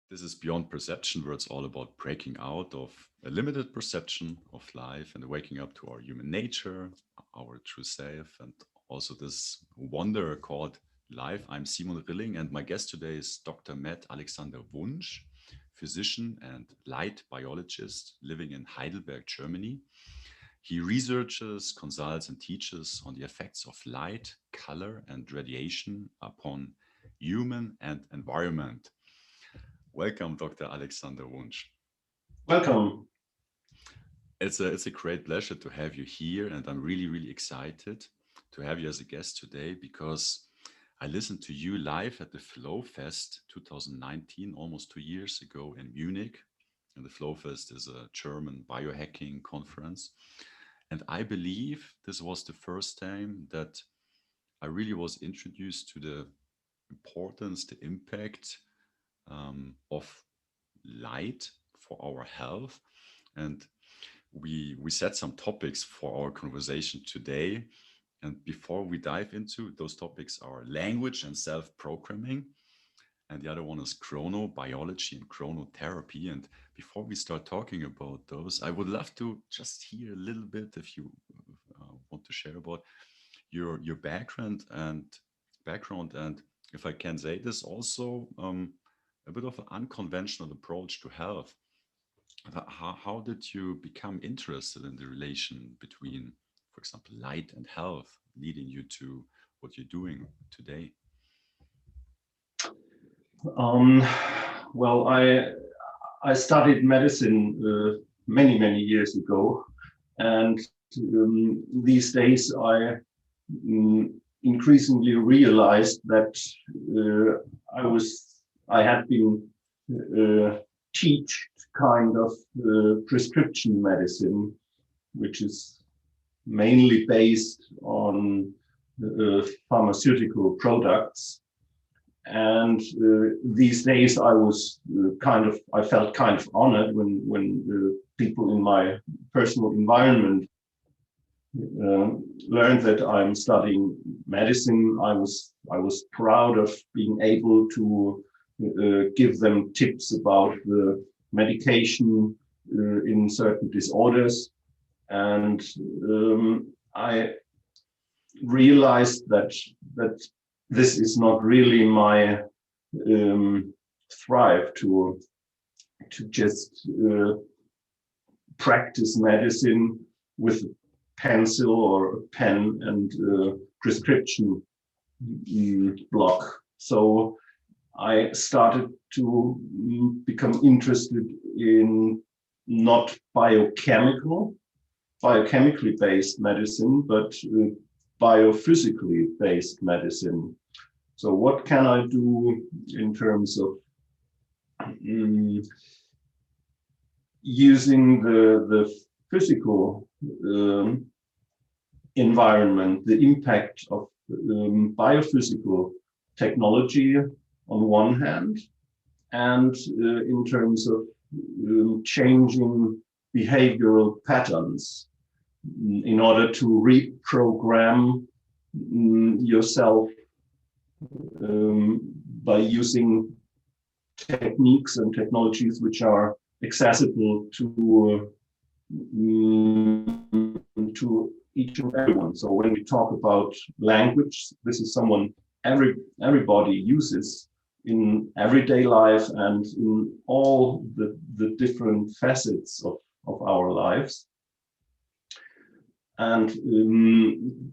This is Beyond Perception, where it's all about breaking out of a limited perception of life and waking up to our human nature, our true self, and also this wonder called life. I'm Simon Rilling, and my guest today is Dr. Matt Alexander Wunsch, physician and light biologist living in Heidelberg, Germany. He researches, consults, and teaches on the effects of light, color, and radiation upon human and environment. Welcome, Dr. Alexander Wunsch. Welcome. It's a great pleasure to have you here, and I'm really excited to have you as a guest today because I listened to you live at the Flow Fest 2019, almost 2 years ago in Munich. And the Flow Fest is a German biohacking conference. And I believe this was the first time that I really was introduced to the importance, the impact of light for our health. And we set some topics for our conversation today. And before we dive into those topics are language and self-programming. And the other one is chronobiology and chronotherapy. And before we start talking about those, I would love to just hear a little bit if you want to share about your background and if I can say this also a bit of an unconventional approach to health. How did you become interested in the relation between, for example, light and health, leading you to what you're doing today? Um, well, I studied medicine many years ago, and these days I increasingly realized that I had been teached kind of prescription medicine, which is mainly based on pharmaceutical products. And these days I felt kind of honored when people in my personal environment learned that I'm studying medicine. I was proud of being able to give them tips about the medication in certain disorders. And I realized that this is not really my thrive to just practice medicine with a pencil or a pen and prescription block. So I started to become interested in not biochemically based medicine, but biophysically based medicine. So what can I do in terms of using the physical environment, the impact of biophysical technology on one hand, and in terms of changing behavioral patterns in order to reprogram yourself by using techniques and technologies which are accessible to each and everyone. So when we talk about language, this is everybody uses in everyday life and in all the different facets of our lives. And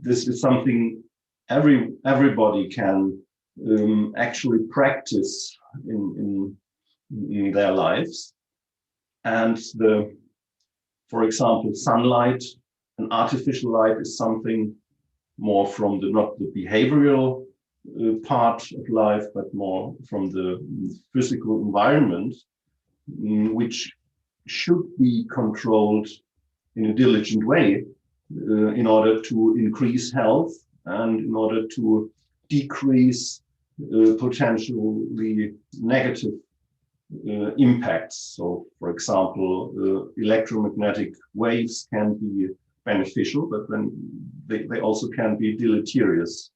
this is something everybody can actually practice in their lives. And for example, sunlight and artificial light is something more from not the behavioral part of life, but more from the physical environment, which should be controlled in a diligent way in order to increase health and in order to decrease potentially negative impacts. So, for example, electromagnetic waves can be beneficial, but then they also can be deleterious.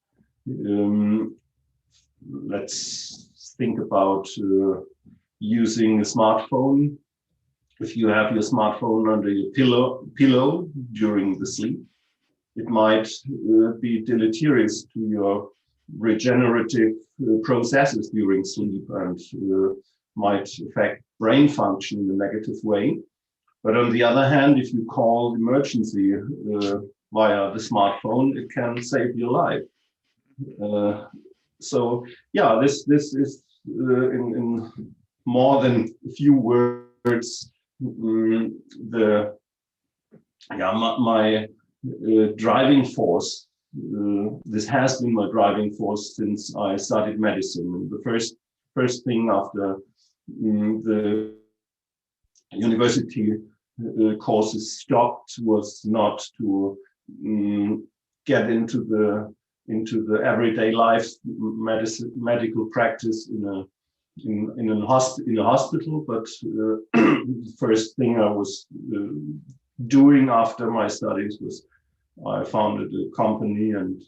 Let's think about using a smartphone. If you have your smartphone under your pillow during the sleep, it might be deleterious to your regenerative processes during sleep and might affect brain function in a negative way. But on the other hand, if you call emergency via the smartphone, it can save your life. So yeah, this is in more than a few words the my driving force. This has been my driving force since I studied medicine. And the first thing after the university courses stopped was not to get into the everyday life medical practice in a hospital, but the first thing I was doing after my studies was I founded a company and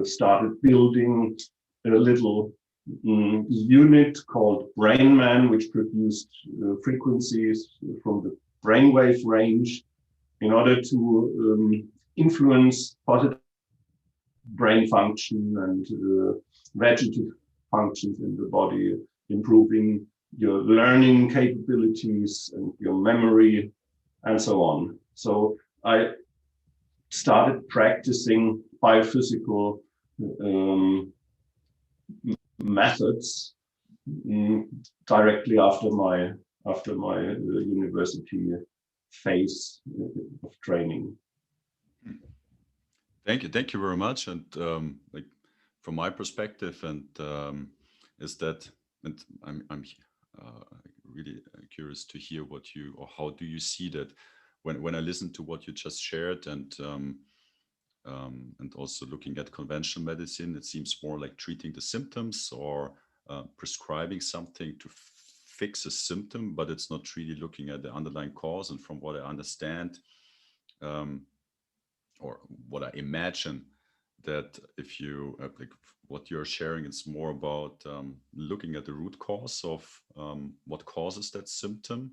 started building a little unit called BrainMan, which produced frequencies from the brainwave range in order to influence positive brain function and vegetative functions in the body, improving your learning capabilities and your memory and so on. So I started practicing biophysical methods directly after my university phase of training. Thank you very much. And like from my perspective, and is that, and I'm really curious to hear what you, or how do you see that when I listen to what you just shared, and also looking at conventional medicine, it seems more like treating the symptoms or prescribing something to fix a symptom, but it's not really looking at the underlying cause. And from what I understand, or what I imagine, that if you like what you're sharing, it's more about looking at the root cause of what causes that symptom,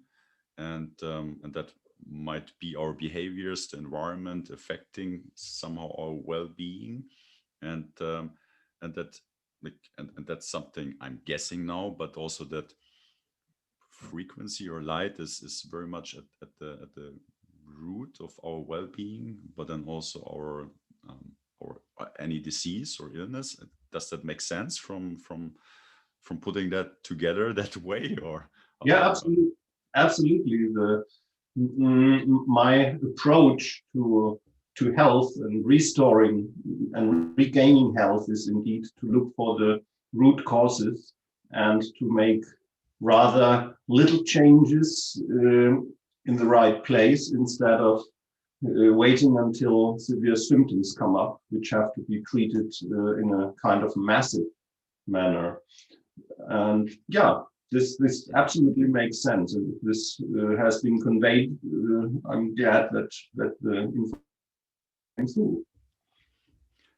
and that might be our behaviors, the environment affecting somehow our well-being, and that like and that's something I'm guessing now, but also that frequency or light is very much at the root of our well-being, but then also our or any disease or illness. Does that make sense from putting that together that way? Or yeah, absolutely. My approach to health and restoring and regaining health is indeed to look for the root causes and to make rather little changes in the right place instead of waiting until severe symptoms come up, which have to be treated in a kind of massive manner. And yeah, this absolutely makes sense, and this has been conveyed. I'm glad that the information came through.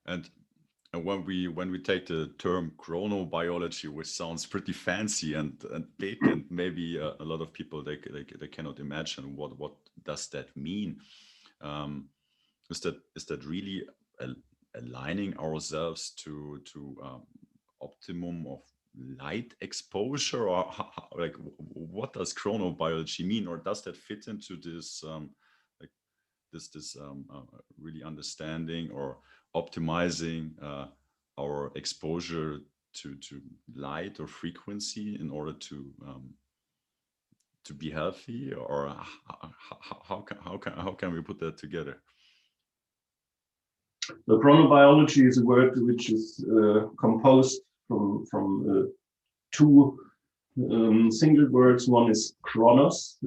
And when we take the term chronobiology, which sounds pretty fancy and big, and maybe a lot of people they cannot imagine what does that mean. Is that really aligning ourselves to optimum of light exposure, or like what does chronobiology mean, or does that fit into this like this really understanding or optimizing our exposure to light or frequency in order to be healthy, or how can we put that together? The chronobiology is a word which is composed from two single words. One is chronos,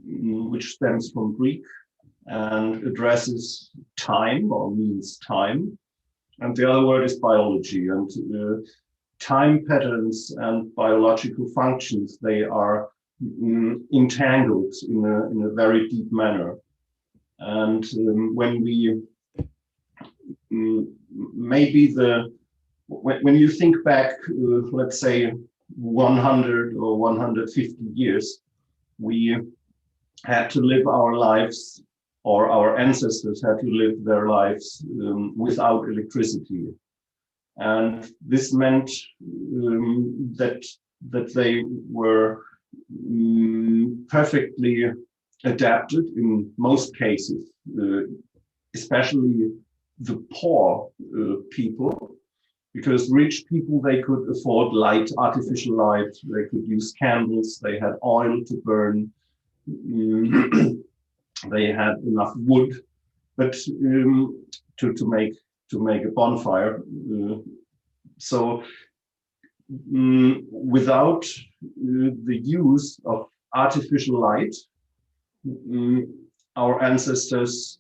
which stems from Greek and addresses time or means time. And the other word is biology. And time patterns and biological functions, they are entangled in a very deep manner. And when we maybe when you think back, let's say 100 or 150 years, we had to live our lives, or our ancestors had to live their lives without electricity. And this meant that they were perfectly adapted in most cases, especially the poor people, because rich people, they could afford light, artificial light, they could use candles, they had oil to burn, they had enough wood, but to make a bonfire. So without the use of artificial light, our ancestors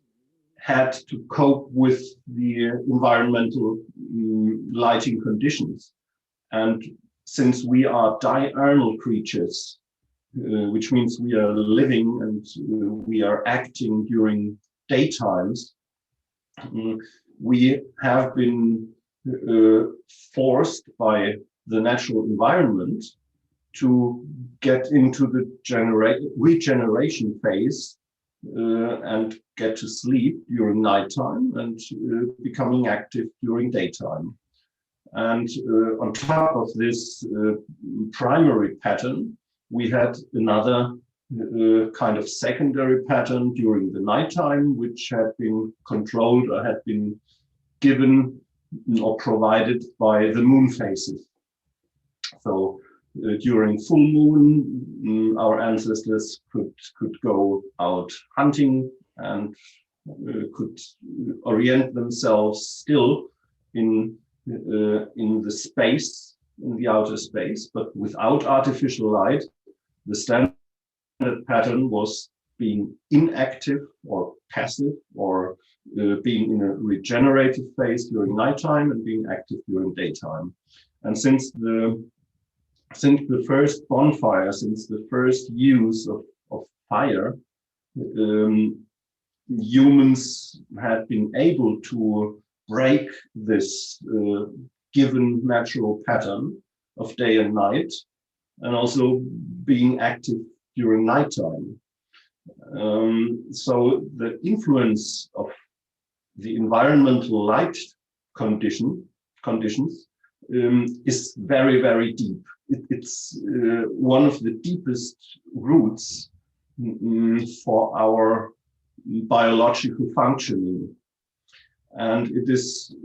had to cope with the environmental lighting conditions. And since we are diurnal creatures, which means we are living and we are acting during daytimes, we have been forced by the natural environment to get into the regeneration phase and get to sleep during nighttime and becoming active during daytime. And on top of this primary pattern, we had another kind of secondary pattern during the nighttime, which had been controlled or had been given or provided by the moon phases. So during full moon, our ancestors could go out hunting and could orient themselves still in the space, in the outer space, but without artificial light. The standard pattern was being inactive or passive, or being in a regenerative phase during nighttime and being active during daytime. And since the first bonfire, since the first use of fire, humans had been able to break this given natural pattern of day and night, and also being active during nighttime. So the influence of the environmental light conditions is very, very deep. It's one of the deepest roots for our biological functioning. And it's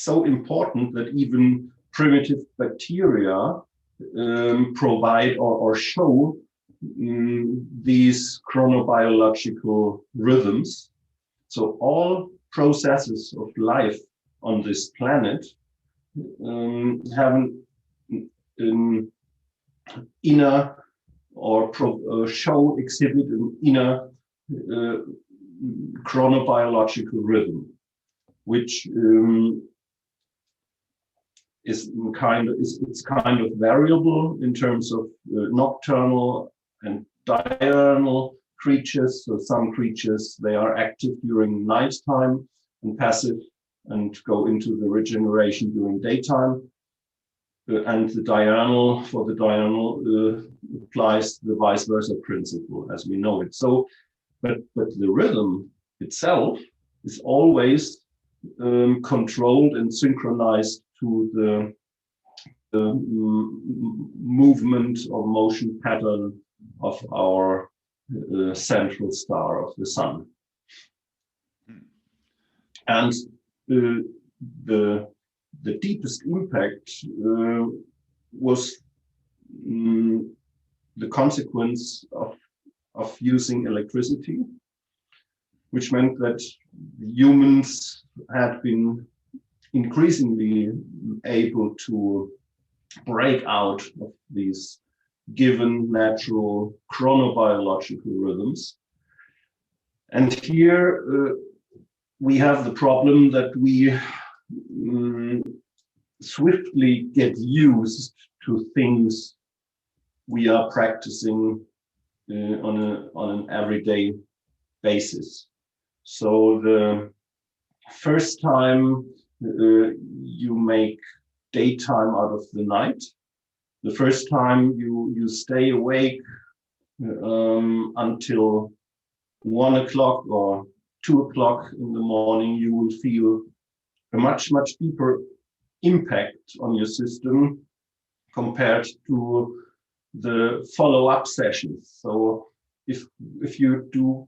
so important that even primitive bacteria provide or show these chronobiological rhythms. So all processes of life on this planet have an inner or exhibit an inner chronobiological rhythm, which is kind of variable in terms of nocturnal and diurnal creatures. So some creatures, they are active during nighttime and passive and go into the regeneration during daytime. And the diurnal applies the vice versa principle as we know it. So, but the rhythm itself is always controlled and synchronized to the movement or motion pattern of our central star, of the sun. And the deepest impact was the consequence of using electricity, which meant that humans had been increasingly able to break out of these given natural chronobiological rhythms. And here we have the problem that we swiftly get used to things we are practicing on an everyday basis. So the first time you make daytime out of the night. The first time you stay awake until 1 o'clock or 2 o'clock in the morning, you will feel a much deeper impact on your system compared to the follow-up sessions. So if you do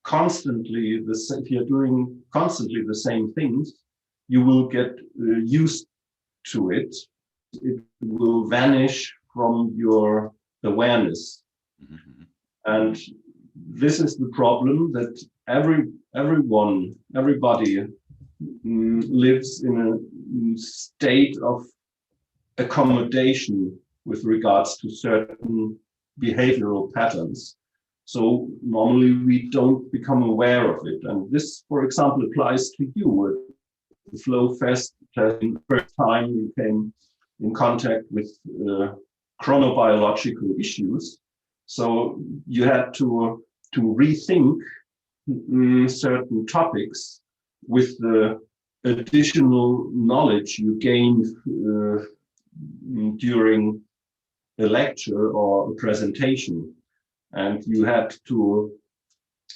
constantly if you're doing constantly the same things, you will get used to it. It will vanish from your awareness. Mm-hmm. And this is the problem, that everybody lives in a state of accommodation with regards to certain behavioral patterns. So normally we don't become aware of it. And this, for example, applies to you. The Flow Fest, the first time you came in contact with chronobiological issues. So you had to rethink certain topics with the additional knowledge you gained during a lecture or a presentation. And you had to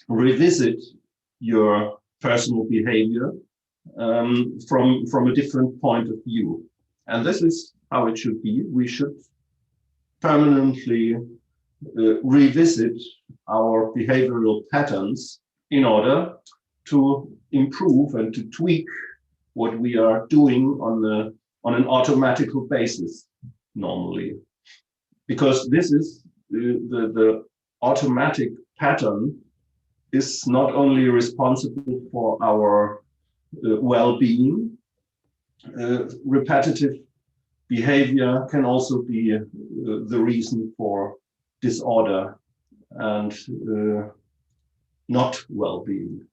revisit your personal behavior from a different point of view. And this is how it should be. We should permanently revisit our behavioral patterns in order to improve and to tweak what we are doing on an automatical basis normally. Because this is the automatic pattern is not only responsible for our well-being. Repetitive behavior can also be the reason for disorder and not well-being.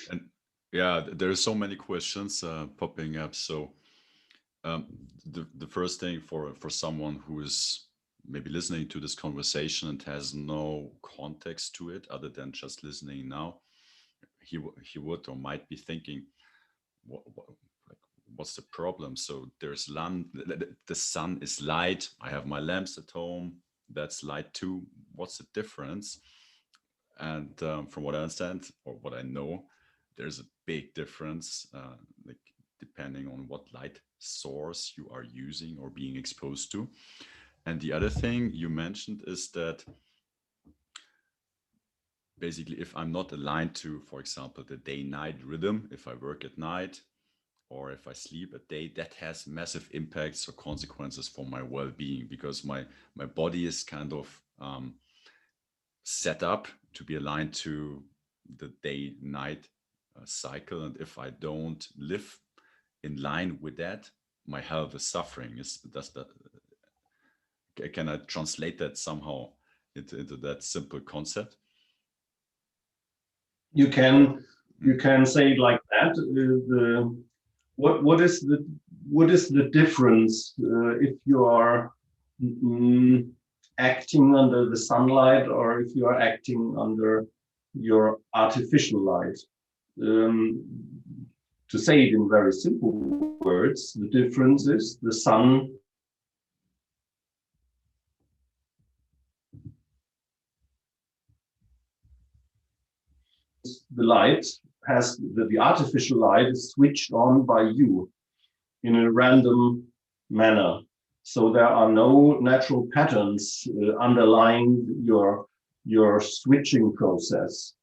And yeah, there are so many questions popping up. So the first thing for someone who is maybe listening to this conversation and has no context to it other than just listening now, he would or might be thinking, what's the problem? So there's the sun is light. I have my lamps at home. That's light too. What's the difference? And from what I understand or what I know, there's a big difference, like depending on what light source you are using or being exposed to. And the other thing you mentioned is that basically if I'm not aligned to, for example, the day-night rhythm, if I work at night or if I sleep at day, that has massive impacts or consequences for my well-being, because my body is kind of set up to be aligned to the day-night cycle. And if I don't live in line with that, my health is suffering. Can I translate that somehow into that simple concept? You can say it like that. What is the difference if you are acting under the sunlight or if you are acting under your artificial light? To say it in very simple words, the difference is the sun the light has the artificial light is switched on by you in a random manner. So there are no natural patterns underlying your switching process.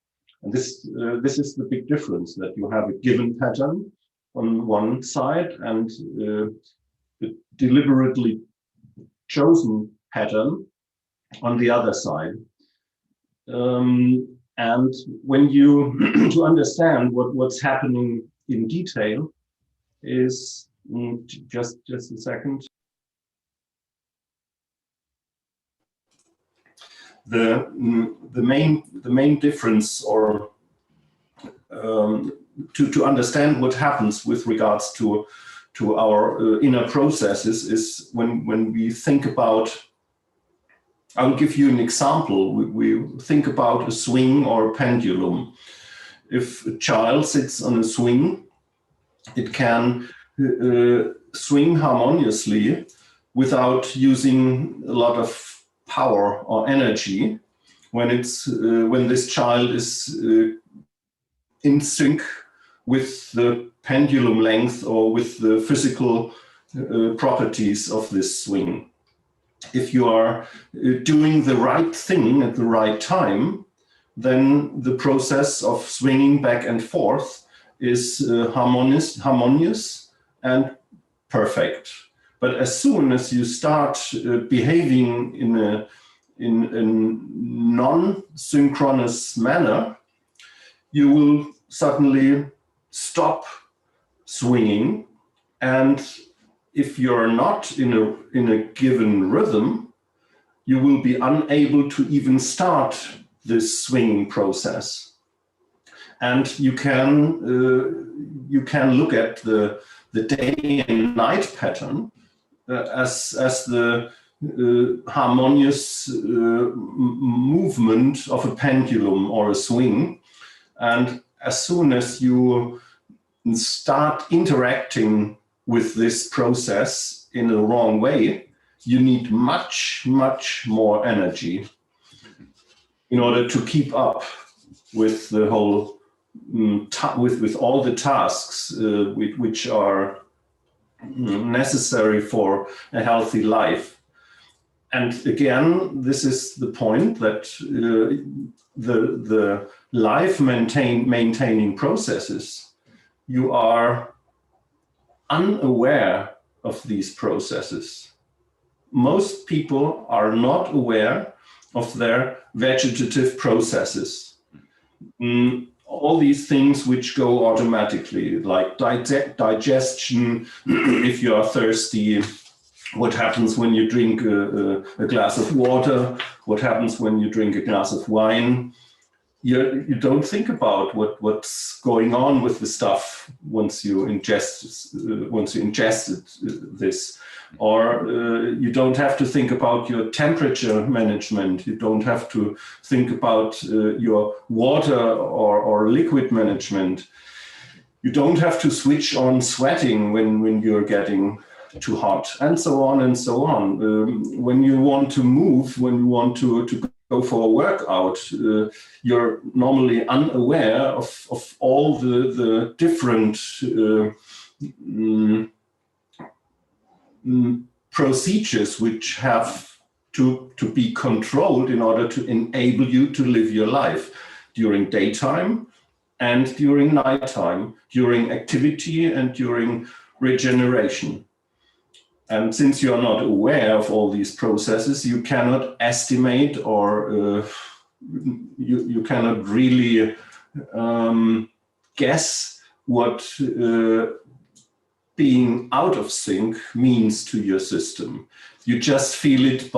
And this is the big difference, that you have a given pattern on one side and a deliberately chosen pattern on the other side. And when you to understand what's happening in detail is just a second. The main difference, or to understand what happens with regards to our inner processes, is when we think about. I'll give you an example. We think about a swing or a pendulum. If a child sits on a swing, it can swing harmoniously without using a lot of power or energy when this child is in sync with the pendulum length or with the physical properties of this swing. If you are doing the right thing at the right time, then the process of swinging back and forth is harmonious and perfect. But as soon as you start behaving in a non-synchronous manner, you will suddenly stop swinging, and if you're not in a given rhythm, you will be unable to even start this swinging process. And you can look at the day and night pattern as the harmonious movement of a pendulum or a swing. And as soon as you start interacting with this process in a wrong way, you need much, much more energy in order to keep up with the whole, with all the tasks which are necessary for a healthy life. And again, this is the point that the life maintaining processes, you are unaware of these processes. Most people are not aware of their vegetative processes. All these things which go automatically, like digestion, if you are thirsty, what happens when you drink a glass of water, what happens when you drink a glass of wine. You don't think about what's going on with the stuff once you ingested this, or you don't have to think about your temperature management. You don't have to think about your water or liquid management. You don't have to switch on sweating when you're getting too hot, and so on and so on. When you want to move, when you want to go for a workout, you're normally unaware of all the different procedures which have to be controlled in order to enable you to live your life during daytime and during nighttime, during activity and during regeneration. And since you are not aware of all these processes, you cannot estimate or you cannot really guess what being out of sync means to your system. You just feel it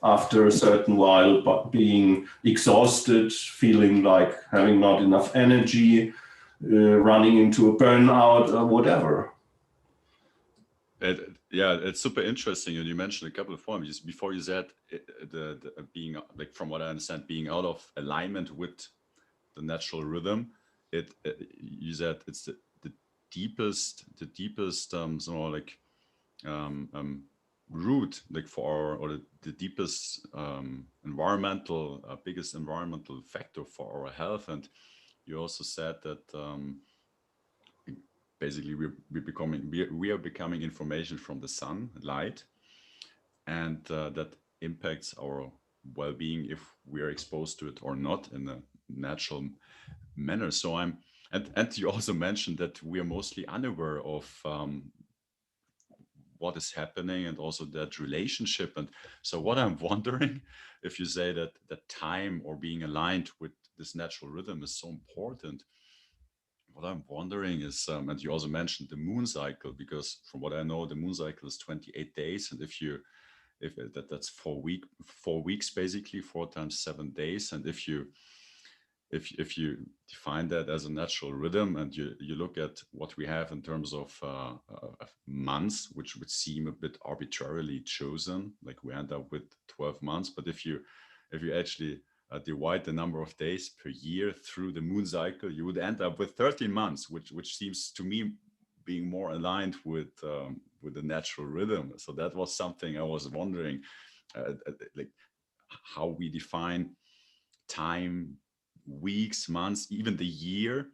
after a certain while, but being exhausted, feeling like having not enough energy, running into a burnout or whatever. Yeah, it's super interesting. And you mentioned a couple of points before. You said the being, like, from what I understand, being out of alignment with the natural rhythm. You said it's the deepest like root, like or the deepest biggest environmental factor for our health. And you also said that basically we are becoming information from the sun, light, and that impacts our well-being if we are exposed to it or not in a natural manner. So and you also mentioned that we are mostly unaware of what is happening and also that relationship. And so what I'm wondering, if you say that time or being aligned with this natural rhythm is so important, what I'm wondering is, and you also mentioned the moon cycle, because from what I know, the moon cycle is 28 days. And if that's 4 weeks, basically 4 times 7 days. And if you define that as a natural rhythm, and you look at what we have in terms of months, which would seem a bit arbitrarily chosen, like we end up with 12 months. But if you actually divide the number of days per year through the moon cycle, you would end up with 13 months, which seems to me being more aligned with the natural rhythm. So that was something I was wondering, like how we define time, weeks, months, even the year.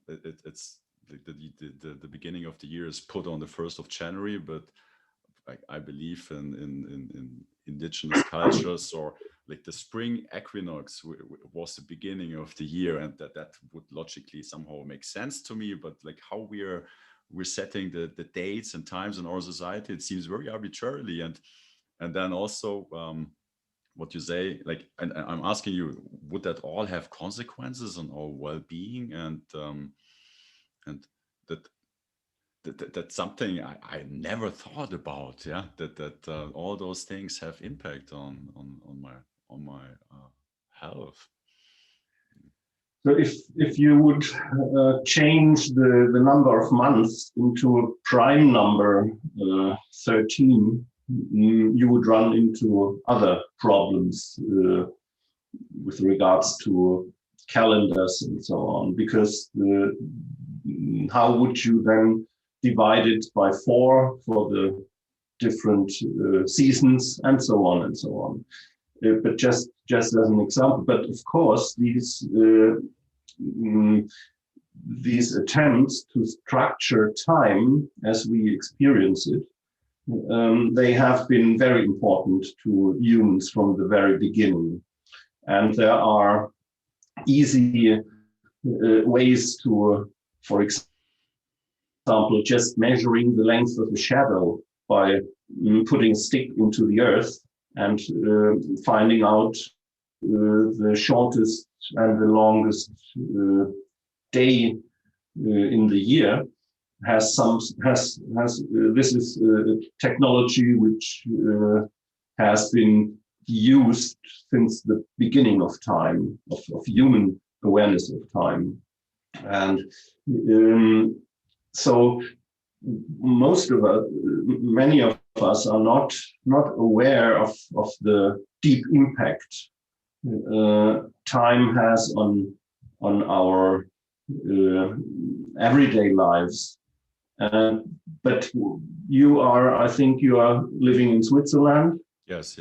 It's the beginning of the year is put on the 1st of January, but I believe in indigenous cultures, or like the spring equinox was the beginning of the year, and that would logically somehow make sense to me. But like how we're setting the dates and times in our society, it seems very arbitrarily. And then also what you say, like, and I'm asking you, would that all have consequences on our well-being? And that that's something I never thought about. Yeah, that all those things have impact on my health. So if you would change the number of months into a prime number 13, you would run into other problems with regards to calendars and so on, because how would you then divide it by 4 for the different seasons and so on and so on? But just as an example, but of course these attempts to structure time as we experience it, they have been very important to humans from the very beginning. And there are easy ways to, for example, just measuring the length of a shadow by putting a stick into the earth and finding out the shortest and the longest day in the year has this is technology which has been used since the beginning of time, of human awareness of time. And so many of us are not aware of the deep impact time has on our everyday lives. But I think you are living in Switzerland. Yes.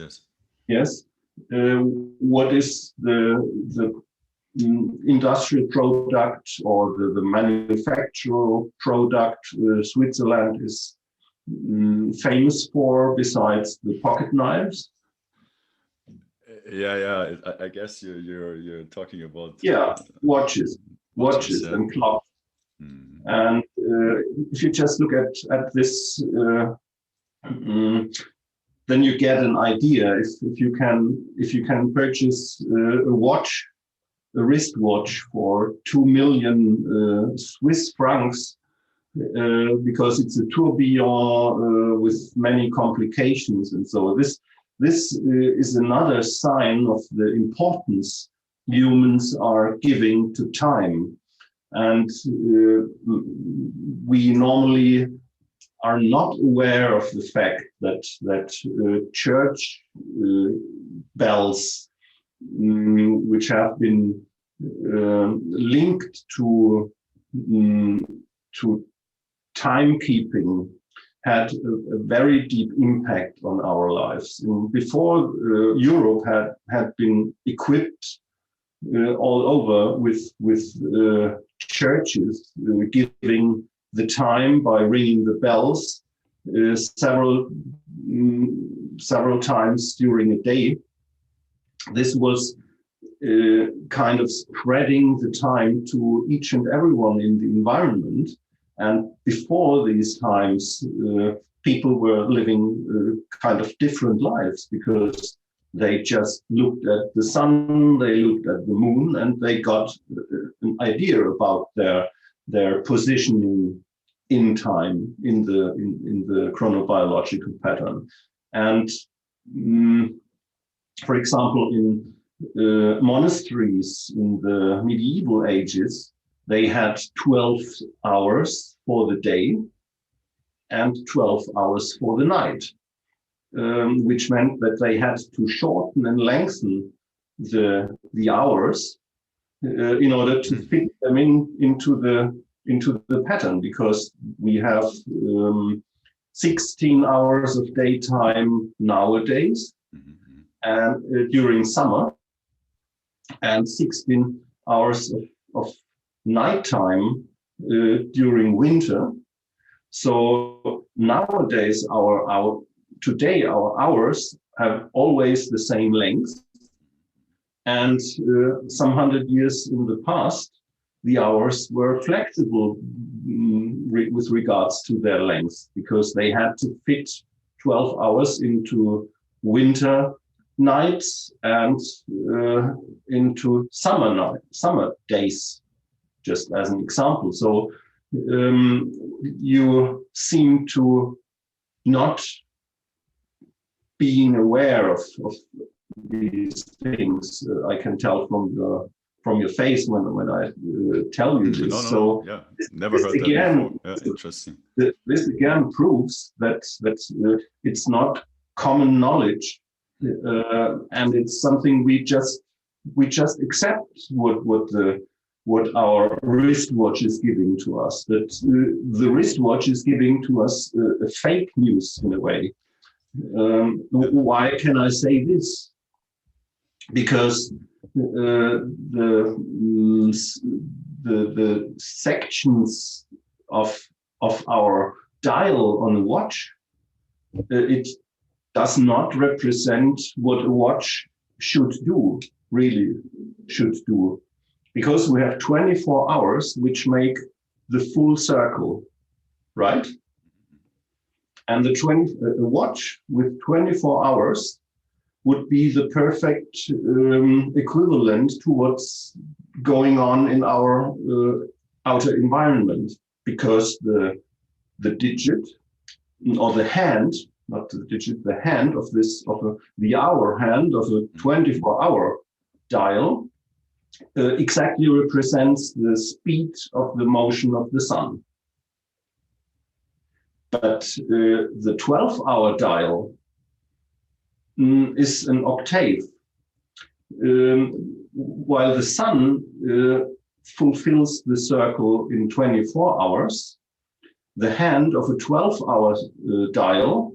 Yes. What is the industrial product or the manufacturer product Switzerland is famous for, besides the pocket knives? Yeah. I guess you're talking about watches and clocks. Mm. And if you just look at this, then you get an idea. If you can purchase a wristwatch for 2 million Swiss francs, because it's a tourbillon with many complications, and so this is another sign of the importance humans are giving to time. And we normally are not aware of the fact that church bells, which have been linked to timekeeping, had a very deep impact on our lives. And before Europe had been equipped all over with churches giving the time by ringing the bells several times during a day. This was kind of spreading the time to each and everyone in the environment. And before these times, people were living kind of different lives, because they just looked at the sun, they looked at the moon, and they got an idea about their positioning in time, in the chronobiological pattern. And for example, in monasteries in the medieval ages, they had 12 hours for the day and 12 hours for the night, which meant that they had to shorten and lengthen the hours in order to fit them into the into the pattern, because we have 16 hours of daytime nowadays, and during summer, and 16 hours of nighttime during winter. So nowadays, our hours have always the same length, and some 100 years in the past, the hours were flexible with regards to their length, because they had to fit 12 hours into winter nights and into summer days, just as an example. So you seem to not being aware of these things. I can tell from your face when I tell you this. Never heard that before. Interesting. This again proves that it's not common knowledge, and it's something we just accept what our wristwatch is giving to us. That the wristwatch is giving to us a fake news in a way. Why can I say this? Because the sections of our dial on a watch, it does not represent what a watch really should do. Because we have 24 hours, which make the full circle, right? And a watch with 24 hours would be the perfect equivalent to what's going on in our outer environment, because the digit, or the hand, not the digit, the hand of the hour hand of a 24-hour dial exactly represents the speed of the motion of the sun. But the 12-hour dial is an octave, while the sun fulfills the circle in 24 hours. The hand of a 12-hour dial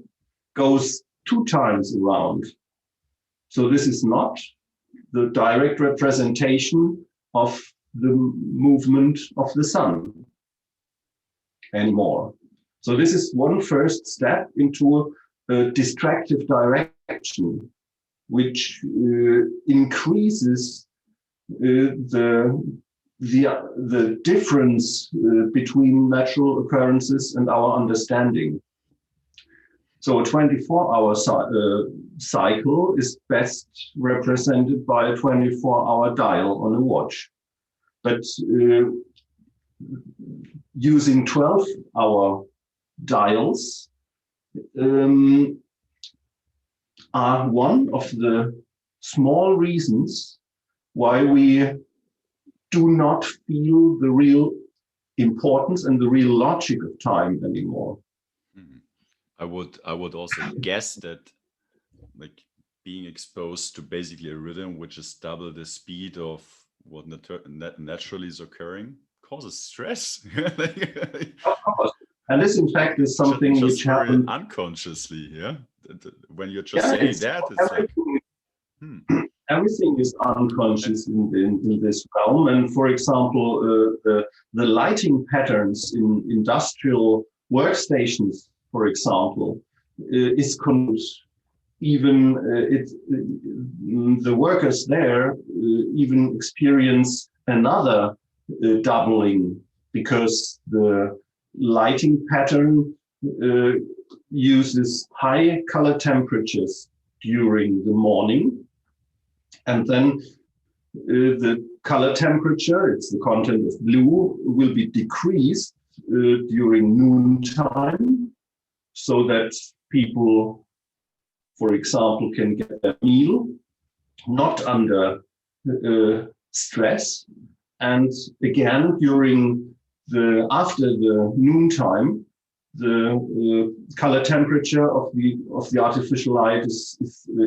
goes 2 times around. So this is not the direct representation of the movement of the sun anymore. So this is one first step into a distractive direction, which increases the difference between natural occurrences and our understanding. So a 24-hour cycle is best represented by a 24-hour dial on a watch. But using 12-hour dials are one of the small reasons why we do not feel the real importance and the real logic of time anymore. I would also guess that, like, being exposed to basically a rhythm which is double the speed of what naturally is occurring causes stress. Of course. And this, in fact, is something just which happens unconsciously. Yeah, when you're just saying that, it's like everything is unconscious in this realm. And for example, the lighting patterns in industrial workstations, for example, is even the workers there even experience another doubling, because the lighting pattern uses high color temperatures during the morning, and then the color temperature, it's the content of blue, will be decreased during noontime, so that people, for example, can get a meal not under stress. And again, after the noontime, the color temperature of the artificial light is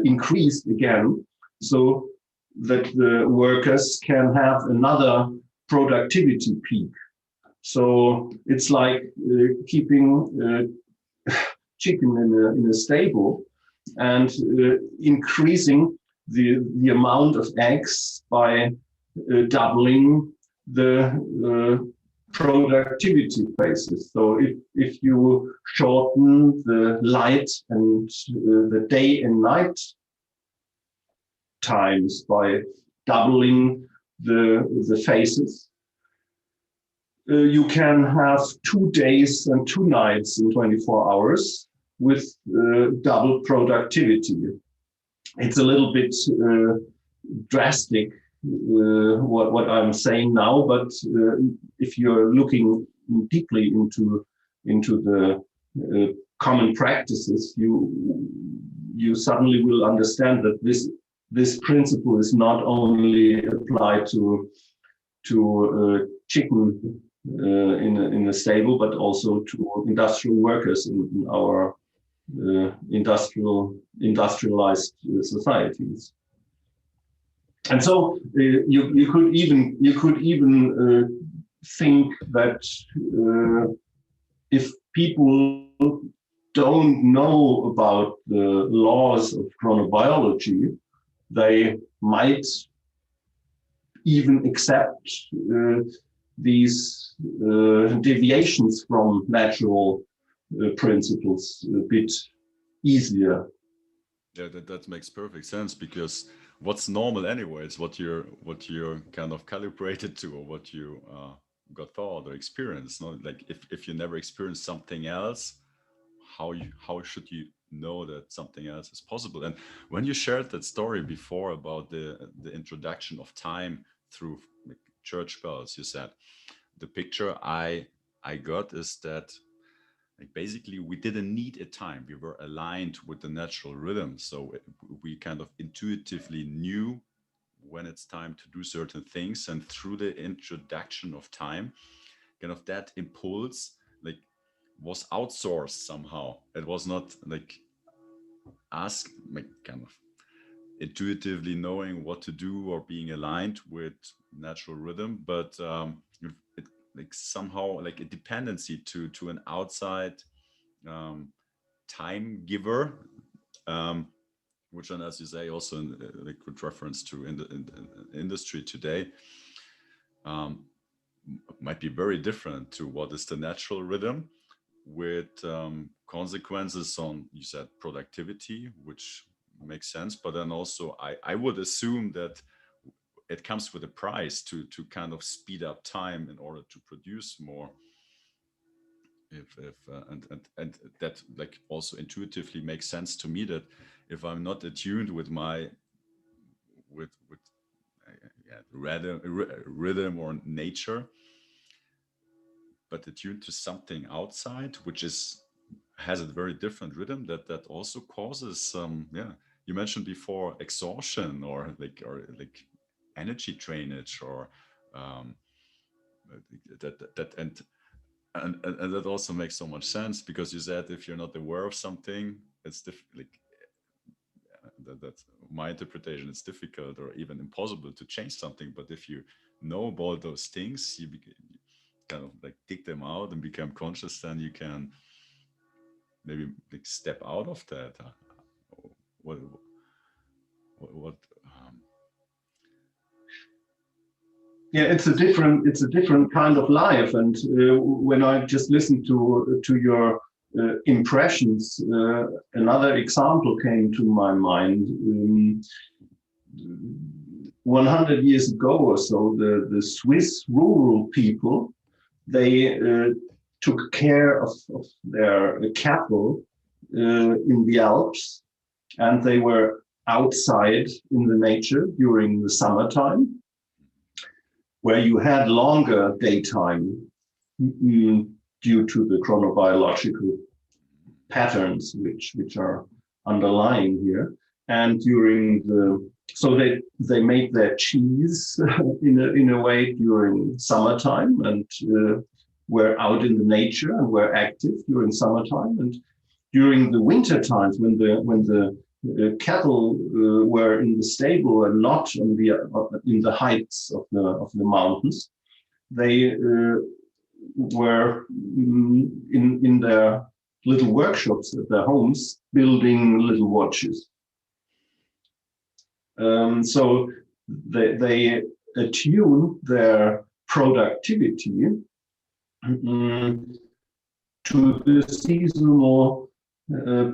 increased again, so that the workers can have another productivity peak. So it's like keeping chicken in a stable and increasing the amount of eggs by doubling the productivity phases. So if you shorten the light and the day and night times by doubling the phases, you can have 2 days and 2 nights in 24 hours with double productivity. It's a little bit drastic what I'm saying now, but if you're looking deeply into the common practices, you suddenly will understand that this principle is not only applied to chicken in a stable, but also to industrial workers in our industrialized societies. And so you could even think that if people don't know about the laws of chronobiology, they might even accept these deviations from natural principles a bit easier. Yeah, that makes perfect sense, because what's normal anyway is what you're kind of calibrated to, or what you got taught or experienced. No, like if you never experienced something else, how should you know that something else is possible? And when you shared that story before about the introduction of time through like, church bells, you said the picture I got is that like basically we didn't need a time, we were aligned with the natural rhythm, so we kind of intuitively knew when it's time to do certain things, and through the introduction of time, kind of that impulse like was outsourced somehow. It was not like us like kind of intuitively knowing what to do or being aligned with natural rhythm, but it, like somehow like a dependency to an outside time giver, which, and as you say, also in like with reference to in industry today, um, might be very different to what is the natural rhythm, with consequences on, you said, productivity, which makes sense, but then also I would assume that it comes with a price to kind of speed up time in order to produce more. If and that like also intuitively makes sense to me, that if I'm not attuned with my with yeah, rhythm or nature, but attuned to something outside which is has a very different rhythm, that also causes some, yeah, you mentioned before exhaustion, or like energy drainage, or um that and that also makes so much sense, because you said if you're not aware of something, it's like that's my interpretation, it's difficult or even impossible to change something. But if you know about those things, you kind of like dig them out and become conscious, then you can maybe like step out of that. What what Yeah, it's a different kind of life. And when I just listened to your impressions, another example came to my mind. 100 years ago or so, the Swiss rural people, they took care of their cattle in the Alps, and they were outside in the nature during the summertime, where you had longer daytime due to the chronobiological patterns which are underlying here. And during so they made their cheese in a way during summertime, and were out in the nature and were active during summertime. And during the winter times, when the cattle were in the stable and not on in the heights of the mountains, they were in their little workshops at their homes building little watches. So they attune their productivity to the seasonal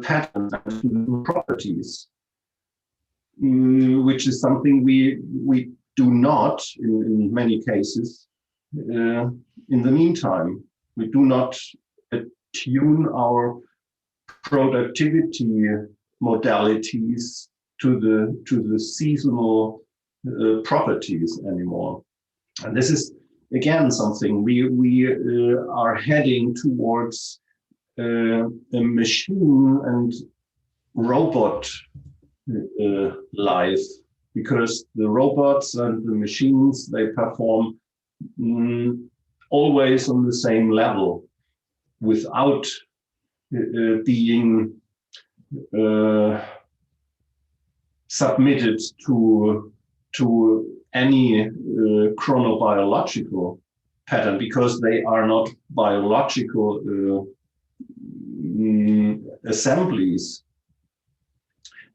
patterns and properties, which is something we do not in many cases. In the meantime, we do not attune our productivity modalities to the seasonal properties anymore. And this is again something we are heading towards a machine and robot life, because the robots and the machines, they perform always on the same level without being submitted to any chronobiological pattern, because they are not biological assemblies.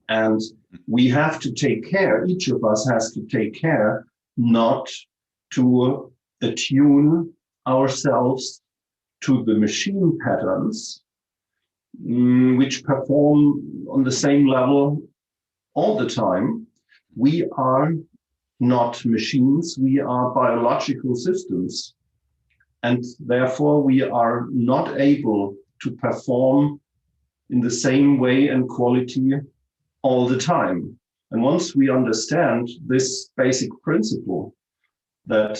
And we have to take care, each of us has to take care not to attune ourselves to the machine patterns, which perform on the same level all the time. We are not machines, we are biological systems. And therefore we are not able to perform in the same way and quality all the time. And once we understand this basic principle, that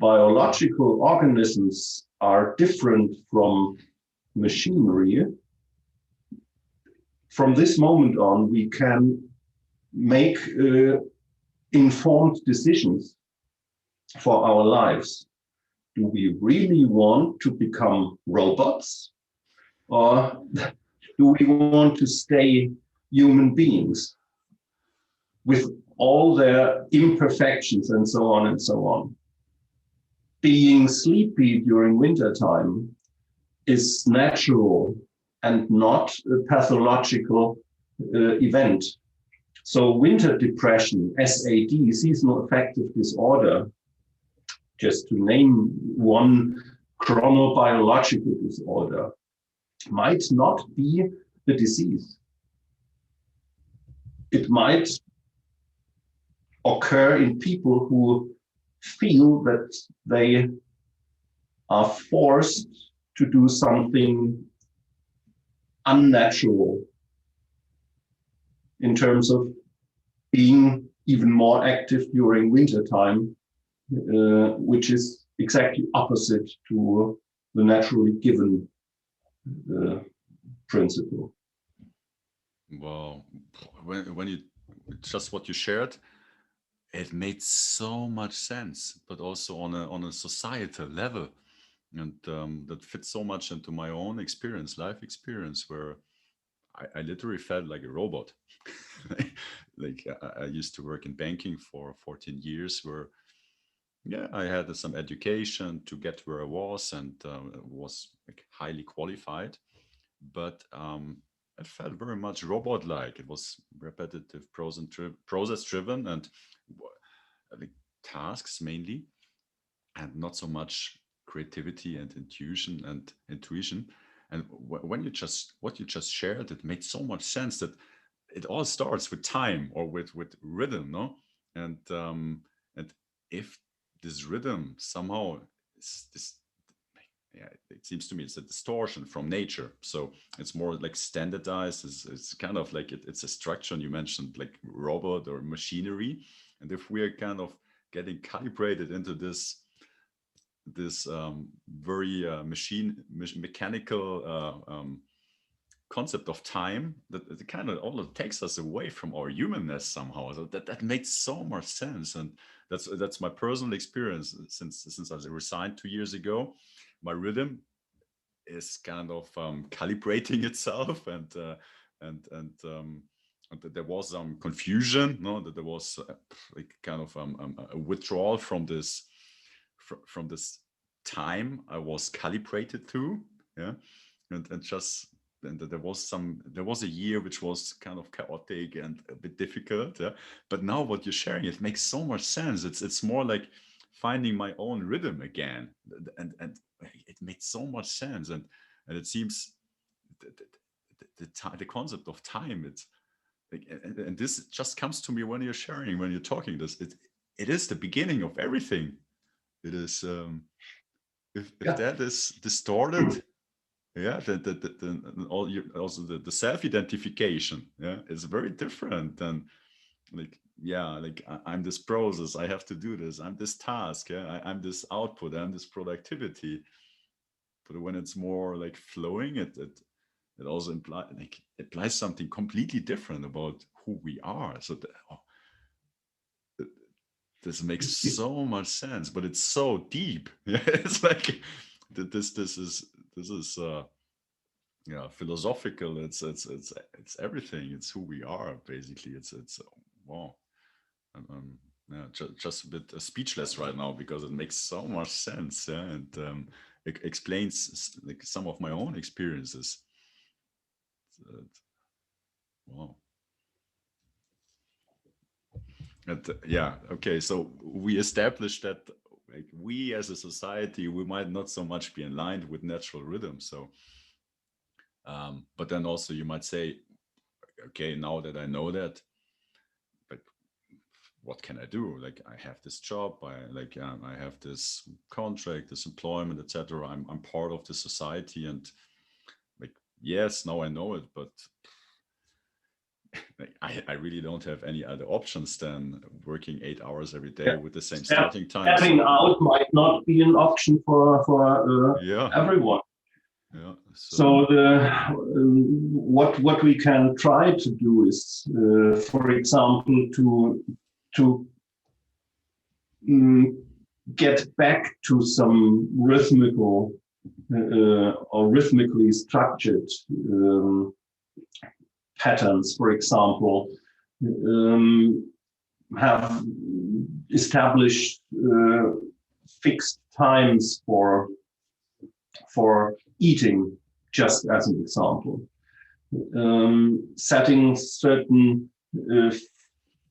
biological organisms are different from machinery, from this moment on, we can make informed decisions for our lives. Do we really want to become robots, or do we want to stay human beings with all their imperfections and so on and so on? Being sleepy during wintertime is natural and not a pathological event. So winter depression, SAD, seasonal affective disorder, just to name one chronobiological disorder, might not be a disease. It might occur in people who feel that they are forced to do something unnatural in terms of being even more active during wintertime, which is exactly opposite to the naturally given principle. Well, when you just what you shared, it made so much sense, but also on a societal level, and that fits so much into my own experience, life experience, where I literally felt like a robot. Like I used to work in banking for 14 years, where yeah, I had some education to get where I was, and was like highly qualified, but it felt very much robot-like. It was repetitive, process-driven, and like tasks mainly, and not so much creativity and intuition. And when you just what you just shared, it made so much sense that it all starts with time, or with rhythm, no? And if this rhythm somehow is this, yeah, it seems to me it's a distortion from nature. So it's more like standardized. It's kind of like it's a structure. And you mentioned like robot or machinery, and if we are kind of getting calibrated into this very mechanical concept of time, that it kind of all takes us away from our humanness somehow. So that makes so much sense, and that's my personal experience. Since I resigned 2 years ago, my rhythm is kind of calibrating itself, and there was some confusion, no, that there was like kind of a withdrawal from this time I was calibrated to. Yeah. And just, and there was a year which was kind of chaotic and a bit difficult. Yeah. But now what you're sharing, it makes so much sense. It's more like finding my own rhythm again. And it made so much sense. And it seems the concept of time, it's like, and this just comes to me when you're sharing, when you're talking this, it is the beginning of everything. It is, if Yeah. that is distorted, yeah, also the self-identification, yeah, is very different than, like, yeah, like I'm this process, I have to do this, I'm this task, yeah, I'm this output, I'm this productivity. But when it's more like flowing, it also implies something completely different about who we are. So this makes so much sense, but it's so deep. Yeah, it's like this is yeah, philosophical. It's everything. It's who we are basically. It's wow. Yeah, just a bit speechless right now because it makes so much sense. Yeah, and it explains like some of my own experiences. Uh, wow. And yeah, okay. So we established that, like, we as a society, we might not so much be in line with natural rhythm. So, but then also you might say, okay, now that I know that, but what can I do? Like, I have this job, I have this contract, this employment, etc. I'm part of the society, and like, yes, now I know it, but like, I really don't have any other options than working 8 hours every Yeah. day with the same starting time. Stepping So out might not be an option for yeah, everyone. yeah. So what we can try to do is, for example, to get back to some rhythmical or rhythmically structured patterns. For example, have established fixed times for eating, just as an example. Setting certain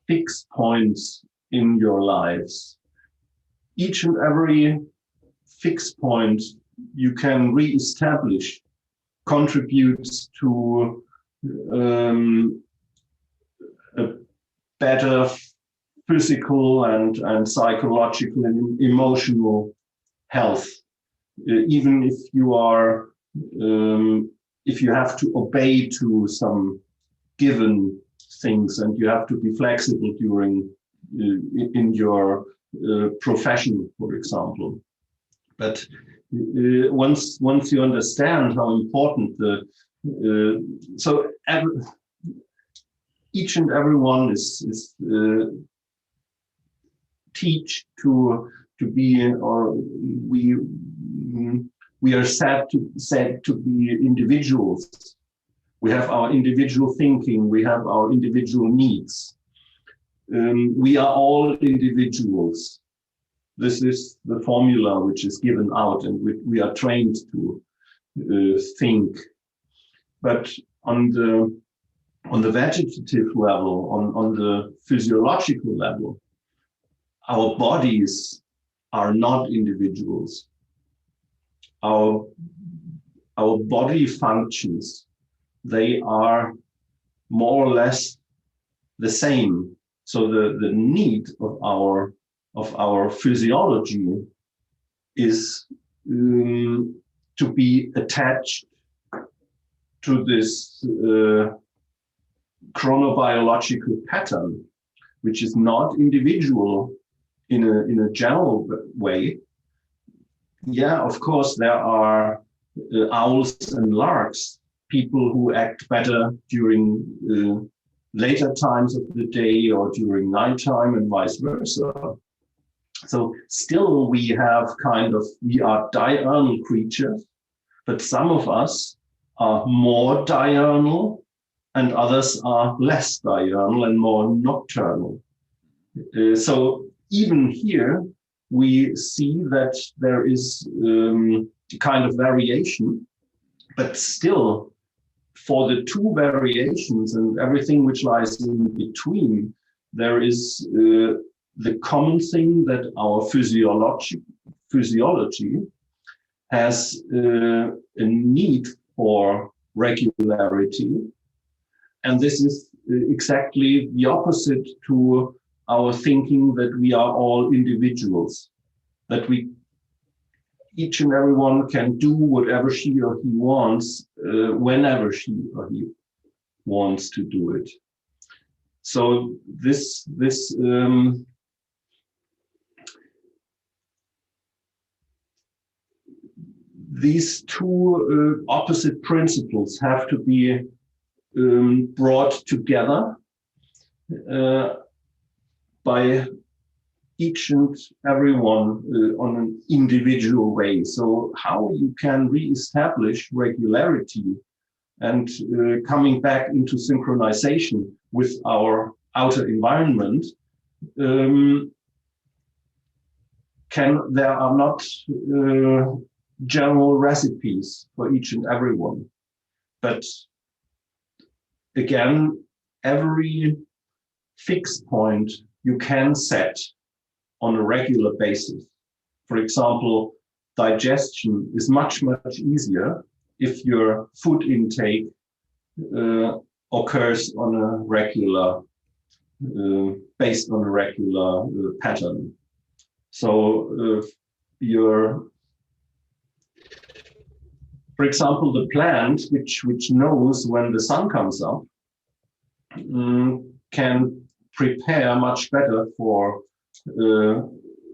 fixed points in your lives. Each and every fixed point you can re-establish contributes to a better physical and psychological and emotional health. Even if you are, if you have to obey to some given things and you have to be flexible during in your profession, for example. But once you understand how important each and everyone is teach to be, or we are said to be individuals. We have our individual thinking. We have our individual needs. We are all individuals. This is the formula which is given out, and we are trained to think. But on the vegetative level, on the physiological level, our bodies are not individuals. Our body functions, they are more or less the same. So the need of our physiology is to be attached to this chronobiological pattern, which is not individual in a general way. Yeah, of course, there are owls and larks, people who act better during later times of the day or during nighttime and vice versa. So still we are diurnal creatures, but some of us are more diurnal and others are less diurnal and more nocturnal. So even here, we see that there is a kind of variation, but still for the two variations and everything which lies in between, there is the common thing that our physiology has a need for regularity. And this is exactly the opposite to our thinking that we are all individuals, that each and everyone can do whatever she or he wants, whenever she or he wants to do it. So these two opposite principles have to be brought together by each and everyone on an individual way. So how you can re-establish regularity and coming back into synchronization with our outer environment, there are not general recipes for each and everyone. But again, every fixed point you can set on a regular basis. For example, digestion is much, much easier if your food intake occurs on a regular, based on a regular pattern. So for example, the plant which knows when the sun comes up can prepare much better for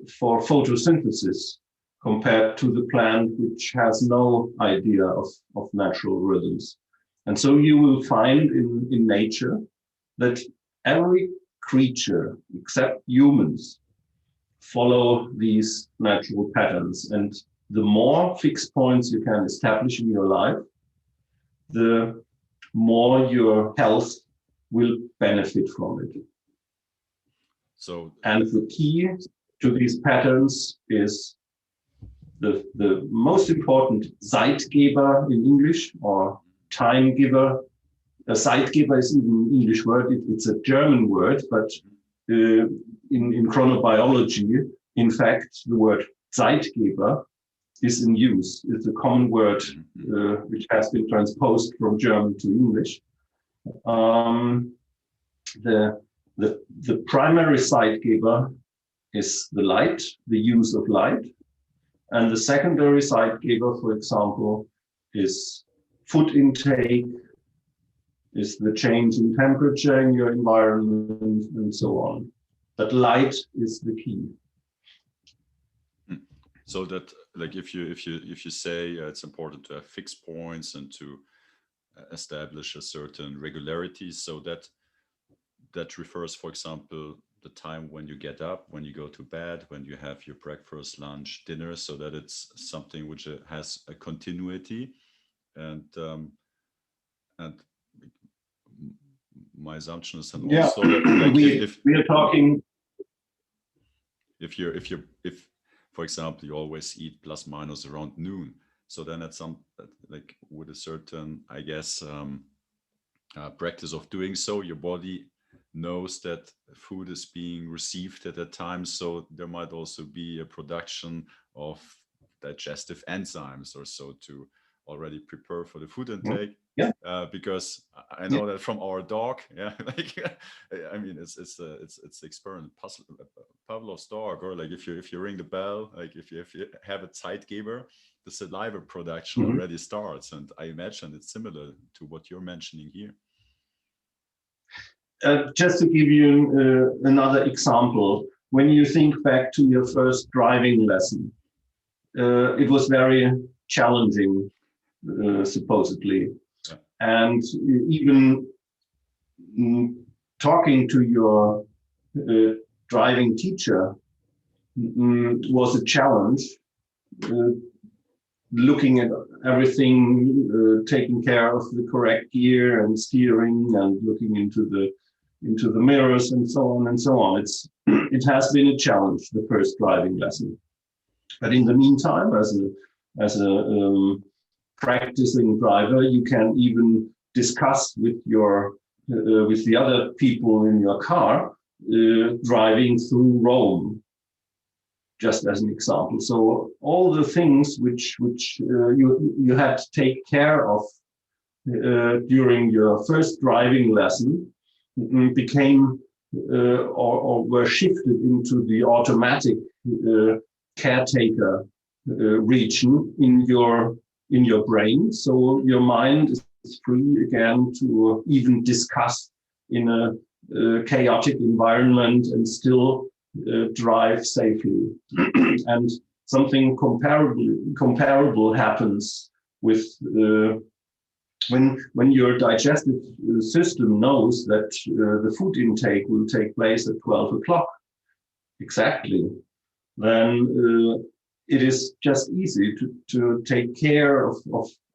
photosynthesis compared to the plant which has no idea of natural rhythms. And so you will find in nature that every creature except humans follow these natural patterns. And the more fixed points you can establish in your life, the more your health will benefit from it. And the key to these patterns is the most important Zeitgeber in English, or time giver. A Zeitgeber is even an English word. It's a German word, but in chronobiology, in fact, the word Zeitgeber is in use. It's a common word which has been transposed from German to English. The primary Zeitgeber is the light, the use of light. And the secondary Zeitgeber, for example, is food intake, is the change in temperature in your environment, and so on. But light is the key. So that, like, if you say it's important to have fixed points and to establish a certain regularity, so that refers, for example, the time when you get up, when you go to bed, when you have your breakfast, lunch, dinner, so that it's something which has a continuity. And my assumption is that also that, like, we are talking. If for example you always eat plus minus around noon, so then at some like with a certain, I guess, practice of doing so, your body knows that food is being received at that time, so there might also be a production of digestive enzymes or so to already prepare for the food intake. Because I know that from our dog, like I mean it's the experiment, Pavlov's dog, or like if you ring the bell, like if you have a Zeitgeber, the saliva production already starts, and I imagine it's similar to what you're mentioning here. Just to give you another example, when you think back to your first driving lesson, it was very challenging, supposedly. And even talking to your driving teacher was a challenge. Looking at everything, taking care of the correct gear and steering, and looking into the into the mirrors and so on and so on. It has been a challenge, the first driving lesson. But in the meantime, as a practicing driver, you can even discuss with with the other people in your car driving through Rome, just as an example. So all the things which you had to take care of during your first driving lesson became or were shifted into the automatic caretaker region in your brain. So your mind is free again to even discuss in a chaotic environment and still drive safely. And something comparable happens with when your digestive system knows that the food intake will take place at 12 o'clock exactly, then it is just easy to take care of